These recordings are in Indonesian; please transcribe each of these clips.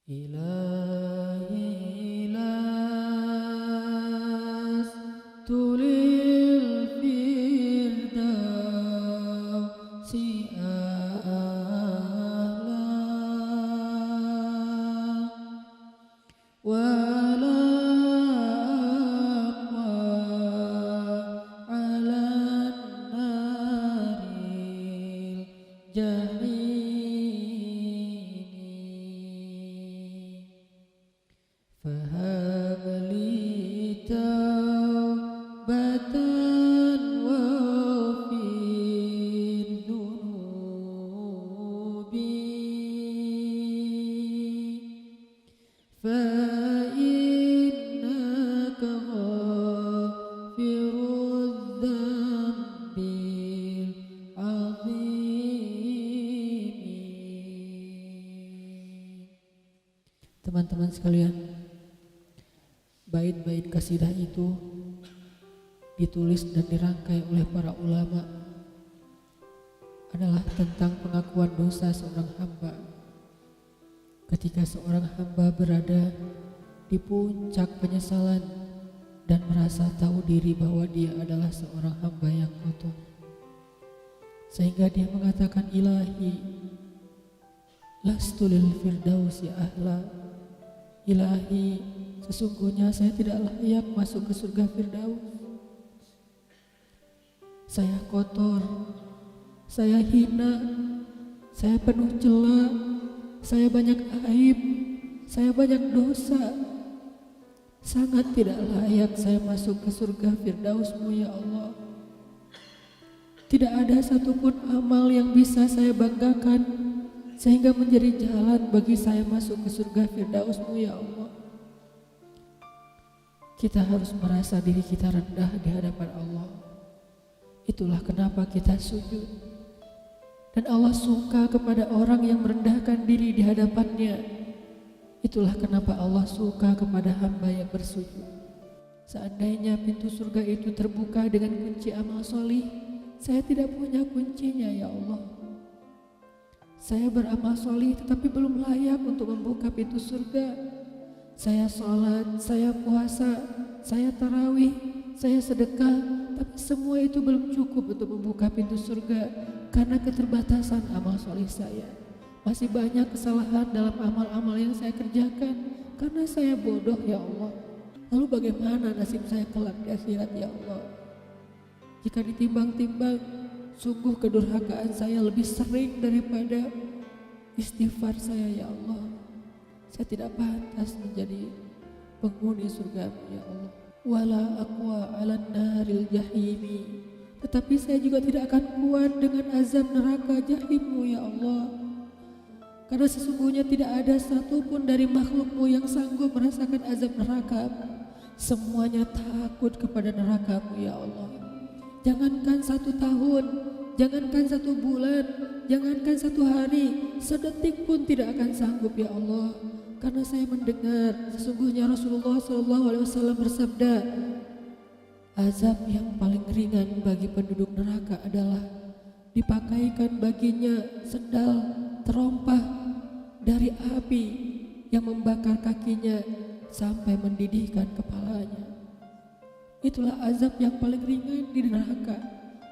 إلهي لست للفردوس أعلى ولا أقوى على النار الجحيم فهب لي توبة واغفر ذنوبي فإنك غافر الذنب العظيم. Teman-teman sekalian, bait-bait kasidah itu ditulis dan dirangkai oleh para ulama adalah tentang pengakuan dosa seorang hamba. Ketika seorang hamba berada di puncak penyesalan dan merasa tahu diri bahwa dia adalah seorang hamba yang kotor, sehingga dia mengatakan, Ilahi lastu lil firdausi ahla. Ilahi, sesungguhnya saya tidak layak masuk ke surga Firdaus. Saya kotor, saya hina, saya penuh cela, saya banyak aib, saya banyak dosa. Sangat tidak layak saya masuk ke surga Firdaus-Mu ya Allah. Tidak ada satupun amal yang bisa saya banggakan sehingga menjadi jalan bagi saya masuk ke surga Firdaus-Mu ya Allah. Kita harus merasa diri kita rendah di hadapan Allah. Itulah kenapa kita sujud. Dan Allah suka kepada orang yang merendahkan diri di hadapannya. Itulah kenapa Allah suka kepada hamba yang bersujud. Seandainya pintu surga itu terbuka dengan kunci amal solih, saya tidak punya kuncinya ya Allah. Saya beramal solih tetapi belum layak untuk membuka pintu surga. Saya sholat, saya puasa, saya tarawih, saya sedekah, tapi semua itu belum cukup untuk membuka pintu surga karena keterbatasan amal solih saya. Masih banyak kesalahan dalam amal-amal yang saya kerjakan karena saya bodoh ya Allah. Lalu bagaimana nasib saya kelak di akhirat ya Allah? Jika ditimbang-timbang, sungguh kedurhakaan saya lebih sering daripada istighfar saya ya Allah. Saya tidak pantas menjadi penghuni surga ya Allah. Wala aqwa 'alan naril jahimi. Tetapi saya juga tidak akan kuat dengan azab neraka jahim-Mu ya Allah. Karena sesungguhnya tidak ada satupun dari makhluk-Mu yang sanggup merasakan azab neraka. Semuanya takut kepada neraka-Mu ya Allah. Jangankan 1 tahun, jangankan 1 bulan, jangankan 1 hari, sedetik pun tidak akan sanggup ya Allah. Karena saya mendengar sesungguhnya Rasulullah SAW bersabda, azab yang paling ringan bagi penduduk neraka adalah dipakaikan baginya sendal terompah dari api yang membakar kakinya sampai mendidihkan kepalanya. Itulah azab yang paling ringan di neraka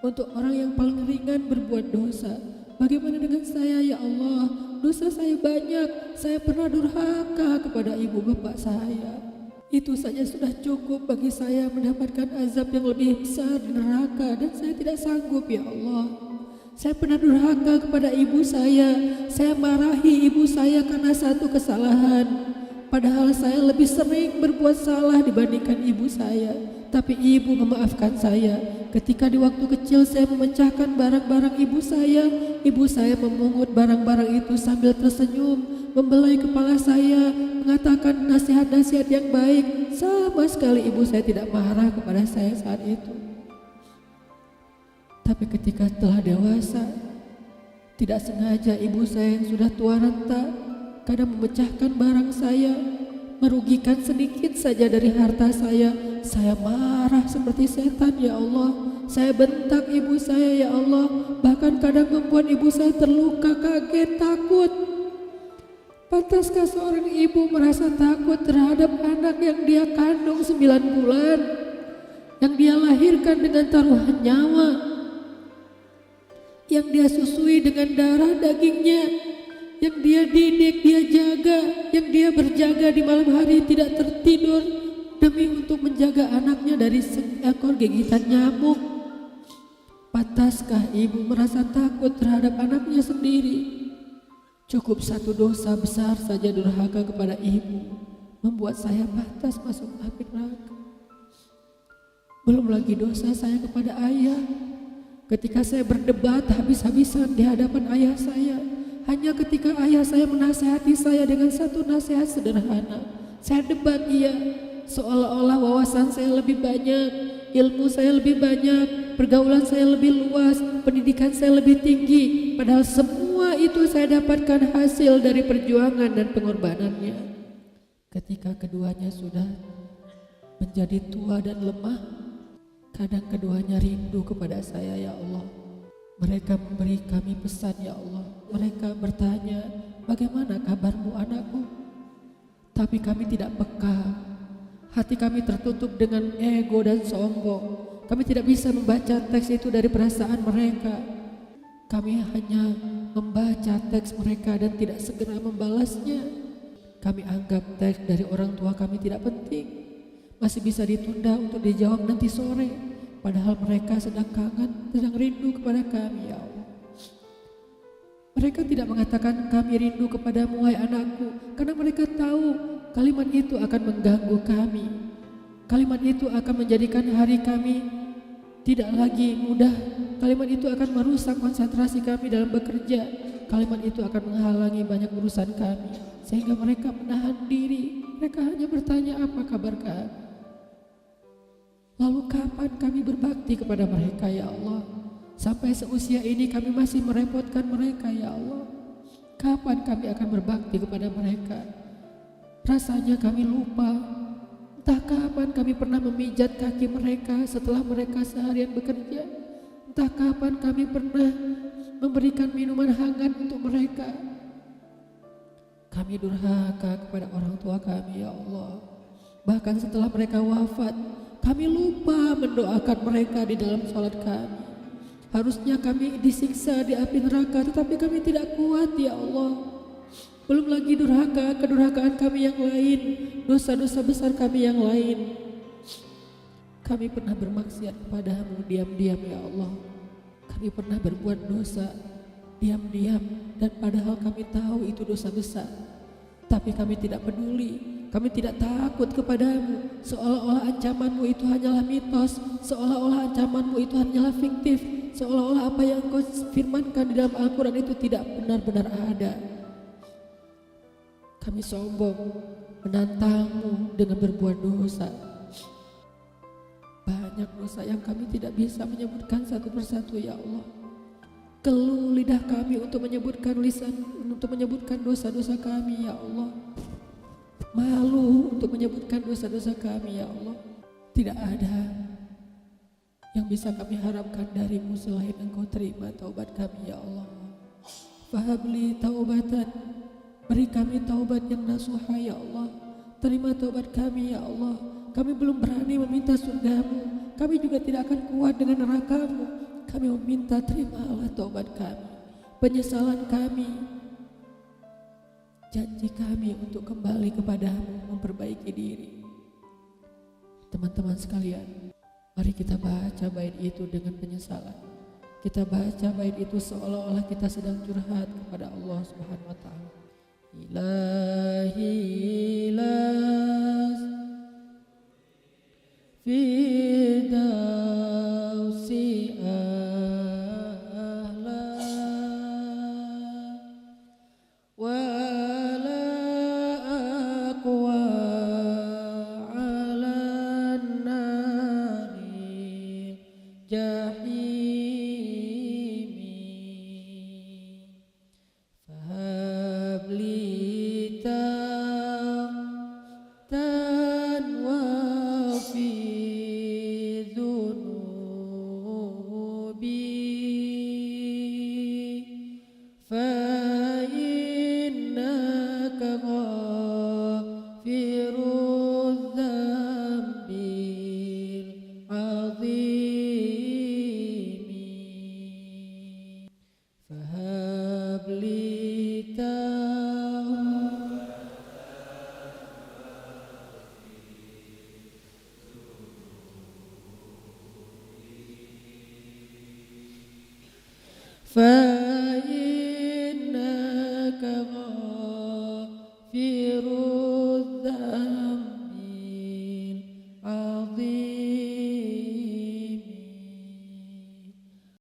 untuk orang yang paling ringan berbuat dosa. Bagaimana dengan saya ya Allah? Dosa saya banyak, saya pernah durhaka kepada ibu bapak saya. Itu saja sudah cukup bagi saya mendapatkan azab yang lebih besar di neraka dan saya tidak sanggup ya Allah. Saya pernah durhaka kepada ibu saya marahi ibu saya karena satu kesalahan. Padahal saya lebih sering berbuat salah dibandingkan ibu saya. Tapi ibu memaafkan saya. Ketika di waktu kecil saya memecahkan barang-barang ibu saya memungut barang-barang itu sambil tersenyum, membelai kepala saya, mengatakan nasihat-nasihat yang baik. Sama sekali ibu saya tidak marah kepada saya saat itu. Tapi ketika telah dewasa, tidak sengaja ibu saya yang sudah tua renta kadang memecahkan barang saya, merugikan sedikit saja dari harta saya marah seperti setan ya Allah. Saya bentak ibu saya ya Allah, bahkan kadang membuat ibu saya terluka, kaget, takut. Pantaskah seorang ibu merasa takut terhadap anak yang dia kandung 9 bulan, yang dia lahirkan dengan taruhan nyawa, yang dia susui dengan darah dagingnya, yang dia didik, dia jaga, yang dia berjaga di malam hari tidak tertidur demi untuk menjaga anaknya dari seekor gigitan nyamuk? Pantaskah ibu merasa takut terhadap anaknya sendiri? Cukup satu dosa besar saja durhaka kepada ibu membuat saya pantas masuk api neraka. Belum lagi dosa saya kepada ayah. Ketika saya berdebat habis-habisan di hadapan ayah saya, hanya ketika ayah saya menasihati saya dengan satu nasihat sederhana, saya debat ia, seolah-olah wawasan saya lebih banyak, ilmu saya lebih banyak, pergaulan saya lebih luas, pendidikan saya lebih tinggi, padahal semua itu saya dapatkan hasil dari perjuangan dan pengorbanannya. Ketika keduanya sudah menjadi tua dan lemah, kadang keduanya rindu kepada saya, ya Allah. Mereka memberi kami pesan, ya Allah. Mereka bertanya, bagaimana kabarmu anakku? Tapi kami tidak peka. Hati kami tertutup dengan ego dan sombong. Kami tidak bisa membaca teks itu dari perasaan mereka. Kami hanya membaca teks mereka dan tidak segera membalasnya. Kami anggap teks dari orang tua kami tidak penting, masih bisa ditunda untuk dijawab nanti sore. Padahal mereka sedang kangen, sedang rindu kepada kami, ya Allah. Mereka tidak mengatakan kami rindu kepadamu wahai anakku, karena mereka tahu kalimat itu akan mengganggu kami. Kalimat itu akan menjadikan hari kami tidak lagi mudah. Kalimat itu akan merusak konsentrasi kami dalam bekerja. Kalimat itu akan menghalangi banyak urusan kami, sehingga mereka menahan diri. Mereka hanya bertanya, apa kabar kami? Lalu kapan kami berbakti kepada mereka, ya Allah? Sampai seusia ini kami masih merepotkan mereka, ya Allah. Kapan kami akan berbakti kepada mereka? Rasanya kami lupa. Entah kapan kami pernah memijat kaki mereka setelah mereka seharian bekerja. Entah kapan kami pernah memberikan minuman hangat untuk mereka. Kami durhaka kepada orang tua kami, ya Allah. Bahkan setelah mereka wafat, kami lupa mendoakan mereka di dalam sholat kami. Harusnya kami disiksa di api neraka, tetapi kami tidak kuat, ya Allah. Belum lagi durhaka, kedurhakaan kami yang lain, dosa-dosa besar kami yang lain. Kami pernah bermaksiat kepadamu diam-diam, ya Allah. Kami pernah berbuat dosa diam-diam, dan padahal kami tahu itu dosa besar. Tapi kami tidak peduli. Kami tidak takut kepadamu, seolah-olah ancamanmu itu hanyalah mitos, seolah-olah ancamanmu itu hanyalah fiktif, seolah-olah apa yang kau firmankan di dalam Al-Quran itu tidak benar-benar ada. Kami sombong, menantangmu dengan berbuat dosa. Banyak dosa yang kami tidak bisa menyebutkan satu persatu, ya Allah. Keluh lidah kami untuk menyebutkan dosa-dosa kami, ya Allah. Malu untuk menyebutkan dosa-dosa kami, ya Allah. Tidak ada yang bisa kami harapkan darimu selain Engkau terima taubat kami, ya Allah. Fahabli taubatan, beri kami taubat yang nasuha, ya Allah. Terima taubat kami, ya Allah. Kami belum berani meminta surgamu, kami juga tidak akan kuat dengan nerakamu. Kami meminta terimalah taubat kami, penyesalan kami, janji kami untuk kembali kepadamu, memperbaiki diri. Teman-teman sekalian, mari kita baca bait itu dengan penyesalan. Kita baca bait itu seolah-olah kita sedang curhat kepada Allah Subhanahu wa Ta'ala. Ilahi las fidausi ahla wa jahimi fahablita غافر الذنب